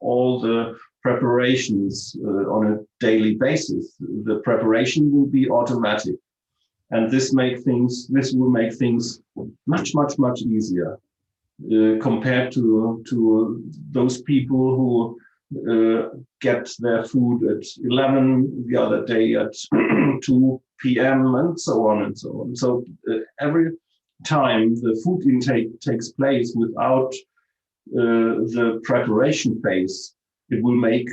all the preparations on a daily basis. The preparation will be automatic, and this will make things much easier compared to those people who get their food at 11, the other day at 2 p.m. and so on and so on. So every time the food intake takes place without the preparation phase, it will make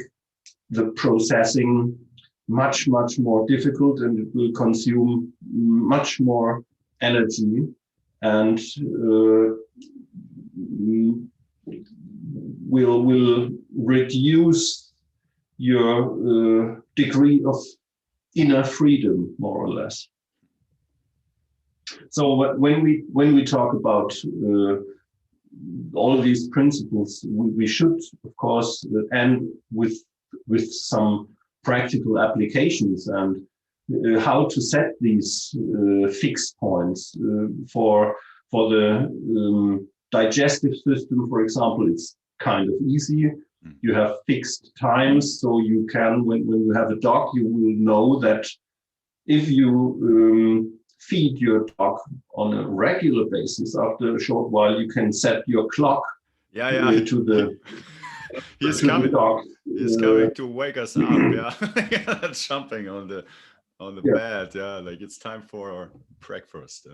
the processing much more difficult, and it will consume much more energy and will reduce your degree of inner freedom, more or less. So when we talk about all of these principles, we should, of course, end with some practical applications and how to set these fixed points for the digestive system. For example, it's kind of easy. You have fixed times, so you can, when you have a dog, you will know that if you feed your dog on a regular basis, after a short while, you can set your clock to the He's to coming. the dog. He's coming to wake us up. Yeah, jumping on the bed. Yeah, like it's time for our breakfast.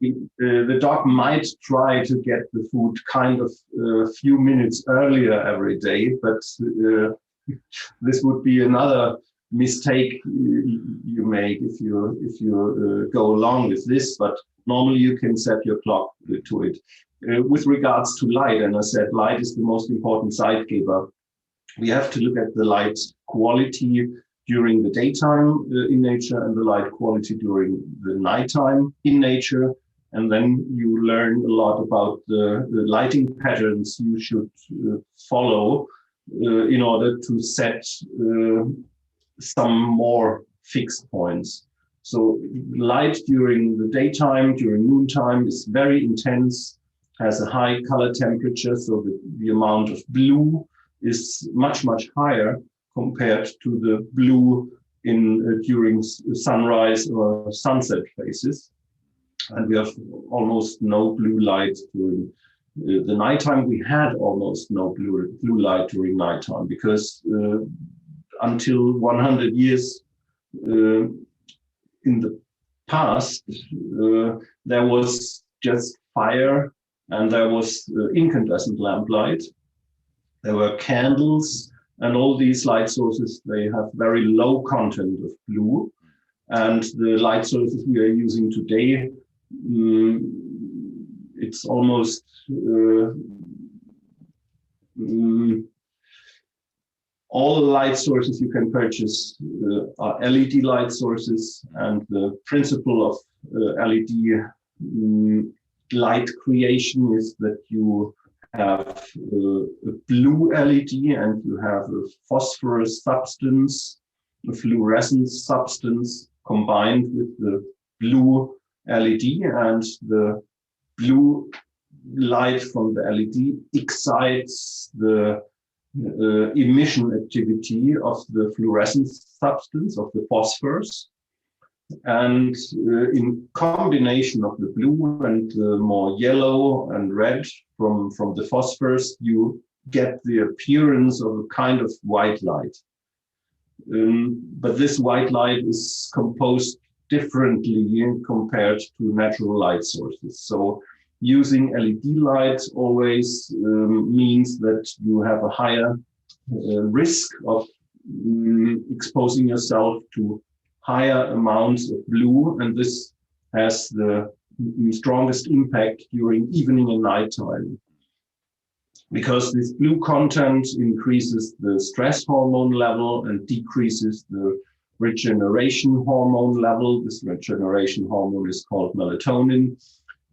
The dog might try to get the food kind of a few minutes earlier every day, but this would be another mistake you make if you go along with this. But normally you can set your clock to it. With regards to light, and I said light is the most important Zeitgeber. We have to look at the light quality during the daytime in nature and the light quality during the nighttime in nature. And then you learn a lot about the lighting patterns you should follow in order to set some more fixed points. So light during the daytime, during noontime, is very intense, has a high color temperature, so the amount of blue is much higher compared to the blue in during sunrise or sunset phases. And we have almost no blue light during the nighttime. We had almost no blue light during nighttime because until 100 years in the past, there was just fire and there was incandescent lamplight. There were candles, and all these light sources, they have very low content of blue. And the light sources we are using today, it's almost all the light sources you can purchase are LED light sources, and the principle of LED light creation is that you have a blue LED and you have a phosphorus substance, a fluorescence substance combined with the blue LED, and the blue light from the LED excites the emission activity of the fluorescent substance of the phosphorus. And in combination of the blue and the more yellow and red from the phosphorus, you get the appearance of a kind of white light. But this white light is composed differently compared to natural light sources. So using LED lights always means that you have a higher risk of exposing yourself to higher amounts of blue, and this has the strongest impact during evening and nighttime. Because this blue content increases the stress hormone level and decreases the regeneration hormone level. This regeneration hormone is called melatonin.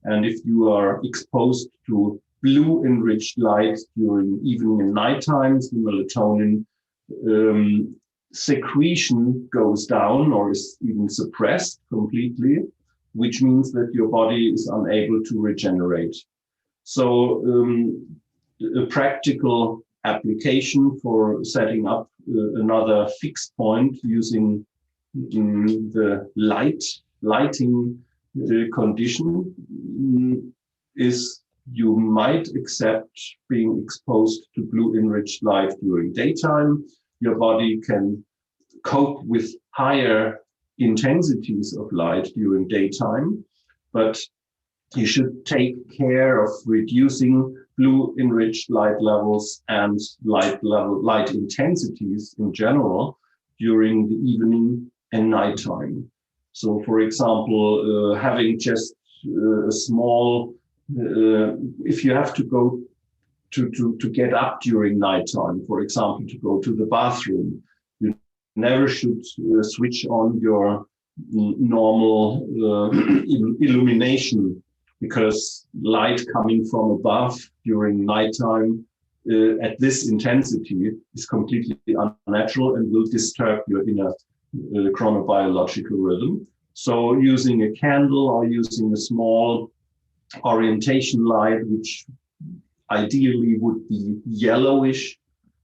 And if you are exposed to blue enriched light during evening and night times, the melatonin secretion goes down or is even suppressed completely, which means that your body is unable to regenerate. So a practical application for setting up another fixed point using the lighting condition is you might accept being exposed to blue enriched light during daytime. Your body can cope with higher intensities of light during daytime, but you should take care of reducing blue enriched light levels and light intensities in general during the evening and nighttime. So, for example, having just a small, if you have to go to get up during nighttime, for example, to go to the bathroom, you never should switch on your normal illumination, because light coming from above during nighttime at this intensity is completely unnatural and will disturb your inner chronobiological rhythm. So using a candle or using a small orientation light, which ideally would be yellowish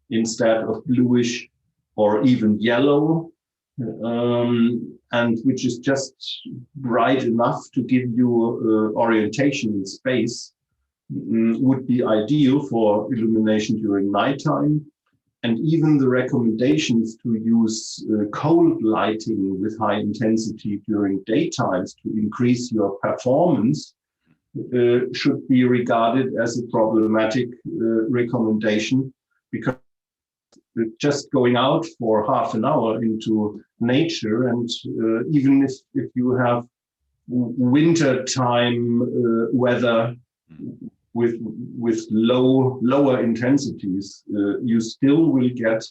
instead of bluish or even yellow, and which is just bright enough to give you orientation in space, would be ideal for illumination during nighttime. And even the recommendations to use cold lighting with high intensity during daytimes to increase your performance should be regarded as a problematic recommendation, because just going out for half an hour into nature, and even if you have winter time weather with lower intensities, you still will get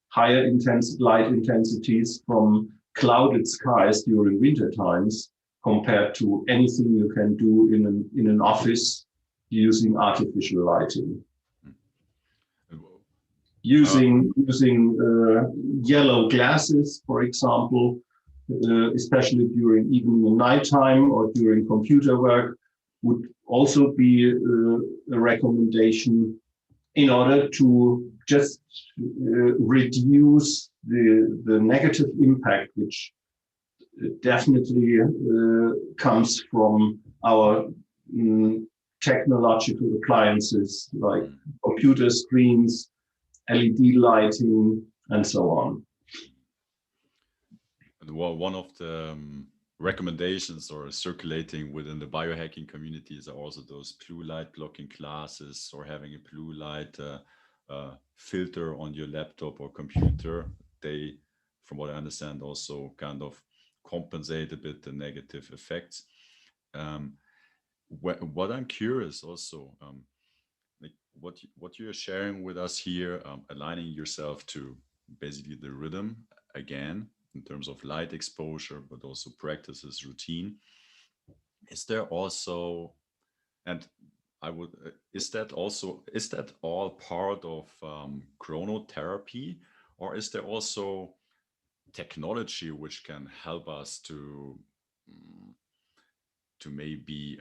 higher light intensities from clouded skies during winter times compared to anything you can do in an office using artificial lighting. Using yellow glasses, for example, especially during evening and nighttime or during computer work, would also be a recommendation in order to just reduce the negative impact, which definitely comes from our technological appliances like computer screens, LED lighting, and so on. Well, one of the recommendations or circulating within the biohacking communities are also those blue light blocking glasses, or having a blue light filter on your laptop or computer. They, from what I understand, also kind of compensate a bit the negative effects. What I'm curious also, like what you're sharing with us here, aligning yourself to basically the rhythm again in terms of light exposure, but also practices routine. Is there also, and I would, is that all part of chronotherapy, or is there also technology which can help us mm, to maybe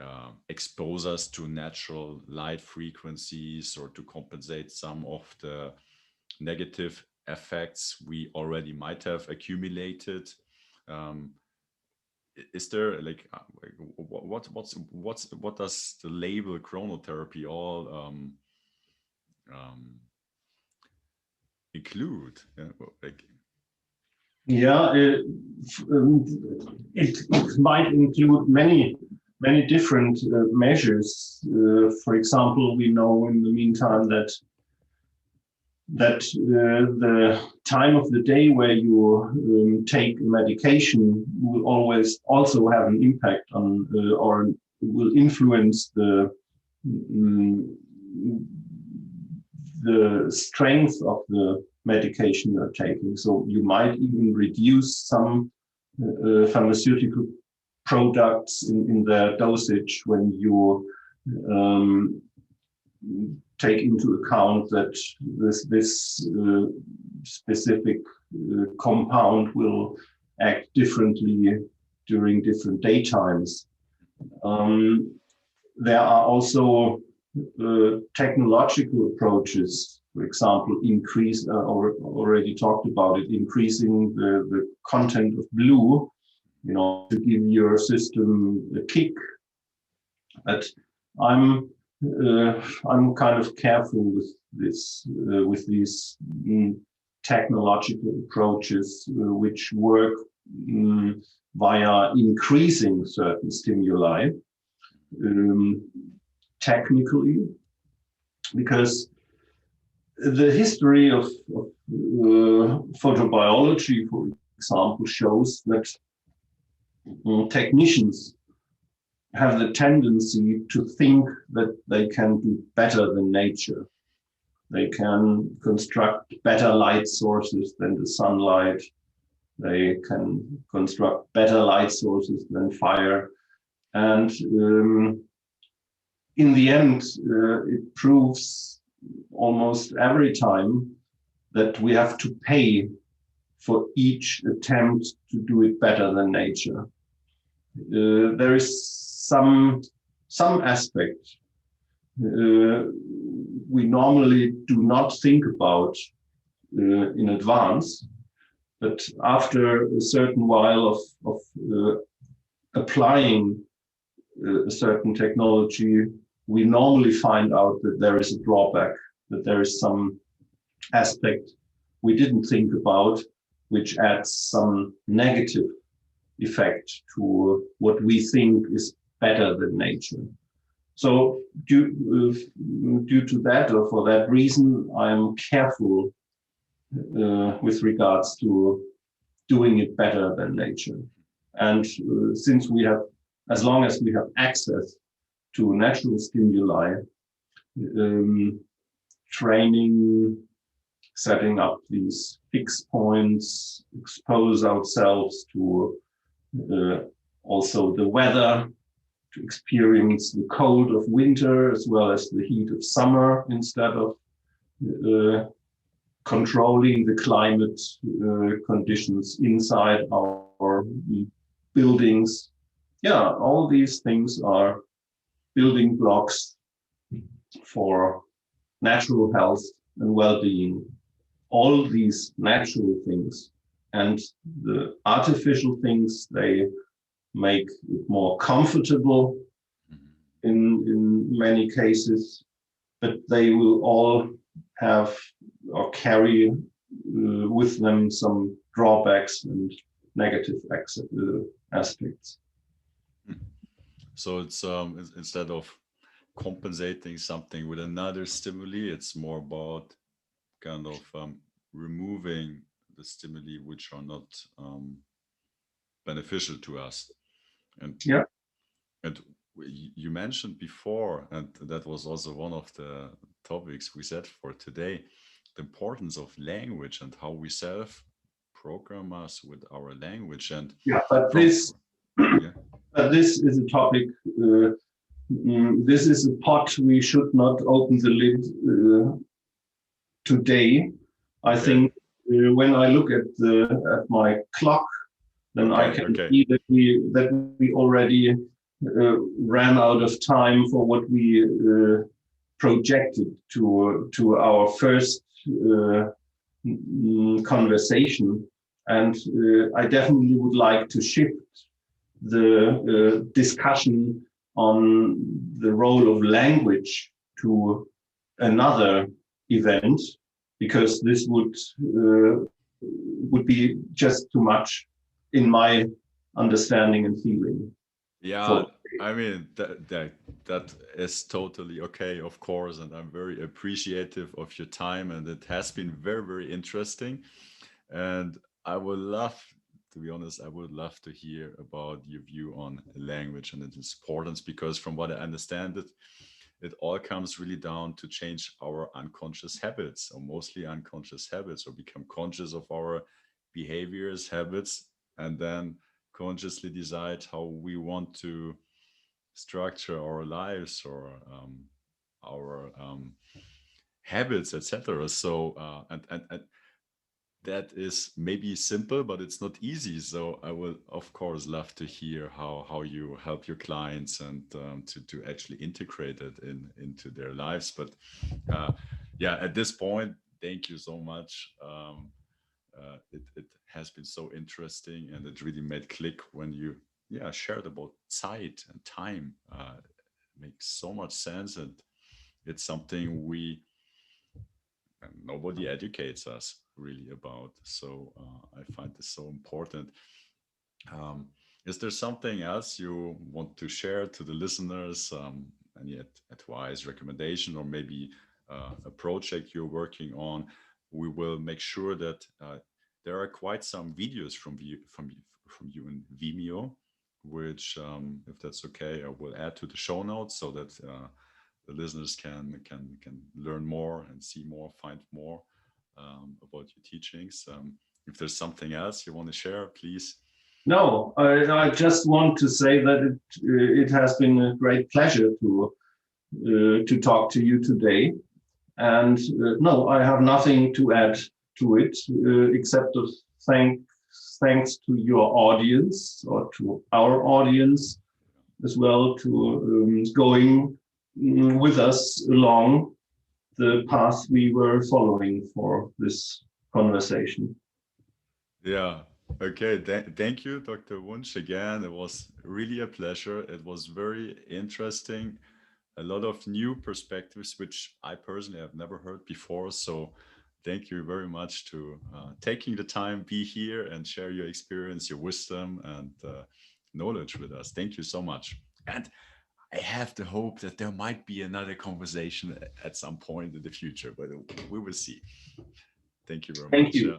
expose us to natural light frequencies, or to compensate some of the negative effects we already might have accumulated. Um, is there like what does the label chronotherapy all um, include? Yeah, like, Yeah, it might include many different measures. For example, we know in the meantime that the time of the day where you take medication will always also have an impact on or will influence um, the strength of the medication you're taking. So you might even reduce some pharmaceutical products in their dosage when you um, take into account that this specific compound will act differently during different daytimes. There are also technological approaches, for example, already talked about it, increasing the content of blue, to give your system a kick. But I'm I'm kind of careful with with these technological approaches which work via increasing certain stimuli technically, because the history of photobiology, for example, shows that technicians have the tendency to think that they can do better than nature. They can construct better light sources than the sunlight. They can construct better light sources than fire. And in the end, it proves almost every time that we have to pay for each attempt to do it better than nature. There is some aspect we normally do not think about in advance, but after a certain while of applying a certain technology, we normally find out that there is a drawback, that there is some aspect we didn't think about, which adds some negative effect to what we think is better than nature. So due to that, or for that reason, I'm careful with regards to doing it better than nature. And since we have, as long as we have access to natural stimuli, training, setting up these fixed points, expose ourselves to also the weather, to experience the cold of winter as well as the heat of summer, instead of controlling the climate conditions inside our buildings. Yeah, all these things are building blocks for natural health and well-being. All these natural things and the artificial things, they make it more comfortable in many cases, but they will all have or carry with them some drawbacks and negative aspects. So it's instead of compensating something with another stimuli, it's more about kind of removing the stimuli which are not beneficial to us. And yeah, and you mentioned before, and that was also one of the topics we set for today, the importance of language and how we self program us with our language. And yeah, but from yeah. this is a topic. This is a pot we should not open the lid today. I think when I look at my clock, then I can see that we already ran out of time for what we projected to our first conversation. And I definitely would like to shift the discussion on the role of language to another event, because this would be just too much in my understanding and feeling. Yeah, For I mean that is totally okay, of course, and I'm very appreciative of your time, and it has been very, very interesting. And I would love, to be honest, I would love to hear about your view on language and its importance, because from what I understand it all comes really down to change our unconscious habits, or mostly unconscious habits, or become conscious of our behaviors, habits, and then consciously decide how we want to structure our lives, or our habits, etc. So and that is maybe simple, but it's not easy. So I will, of course, love to hear how you help your clients, and to actually integrate it into their lives. But uh, yeah, at this point, thank you so much. It has been so interesting, and it really made click when you, yeah, shared about Zeit and time. It makes so much sense, and it's something we, and nobody educates us really about. So I find this so important. Um, is there something else you want to share to the listeners? Any advice, recommendation, or maybe a project you're working on? We will make sure that there are quite some videos from you in Vimeo, which, if that's okay, I will add to the show notes, so that the listeners can learn more and see more, find more about your teachings. If there's something else you want to share, please. no, I just want to say that it has been a great pleasure to talk to you today. And no, I have nothing to add to it, except to thank thanks to your audience, or to our audience as well, to going with us along the path we were following for this conversation. Yeah. Okay. Thank you, Dr. Wunsch. Again, it was really a pleasure. It was very interesting. A lot of new perspectives, which I personally have never heard before. So, thank you very much to taking the time, be here, and share your experience, your wisdom, and knowledge with us. Thank you so much. And I have the hope that there might be another conversation at some point in the future, but we will see. Thank you very Thank much. you. Yeah.